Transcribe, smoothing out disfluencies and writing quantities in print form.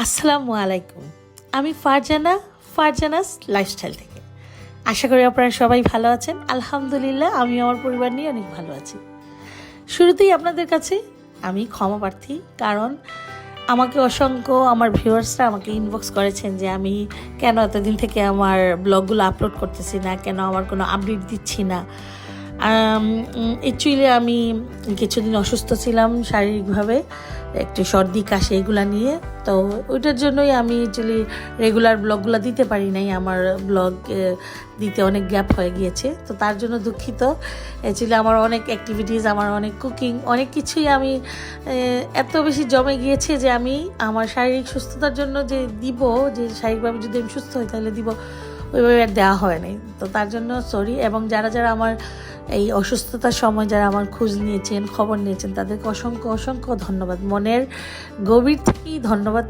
আসসালামু আলাইকুম। আমি ফারজানাস লাইফস্টাইল থেকে। আশা করি আপনারা সবাই ভালো আছেন। আলহামদুলিল্লাহ আমি আমার পরিবার নিয়ে অনেক ভালো আছি। শুরুতেই আপনাদের কাছে আমি ক্ষমা প্রার্থী, কারণ আমাকে অসংখ্য আমার ভিউয়ার্সরা আমাকে ইনবক্স করেছেন যে আমি কেন এতদিন থেকে আমার ব্লগগুলো আপলোড করতেছি না, কেন আমার কোনো আপডেট দিচ্ছি না। অ্যাকচুয়ালি আমি কিছুদিন অসুস্থ ছিলাম শারীরিকভাবে, একটু সর্দি কাশি এগুলো নিয়ে। তো ওইটার জন্যই আমি অ্যাকচুয়ালি রেগুলার ব্লগগুলো দিতে পারি নাই, আমার ব্লগ দিতে অনেক গ্যাপ হয়ে গিয়েছে। তো তার জন্য দুঃখিত। অ্যাকচুয়ালি আমার অনেক অ্যাক্টিভিটিস, আমার অনেক কুকিং, অনেক কিছুই আমি এত বেশি জমে গিয়েছে যে আমি আমার শারীরিক সুস্থতার জন্য যে দিব, যে শারীরিকভাবে যদি আমি সুস্থ হই তাহলে দিব, ওইভাবে আর দেওয়া হয় নাই। তো তার জন্য সরি। এবং যারা যারা আমার এই অসুস্থতার সময় যারা আমার খোঁজ নিয়েছেন, খবর নিয়েছেন, তাদেরকে অসংখ্য অসংখ্য ধন্যবাদ, মনের গভীর থেকেই ধন্যবাদ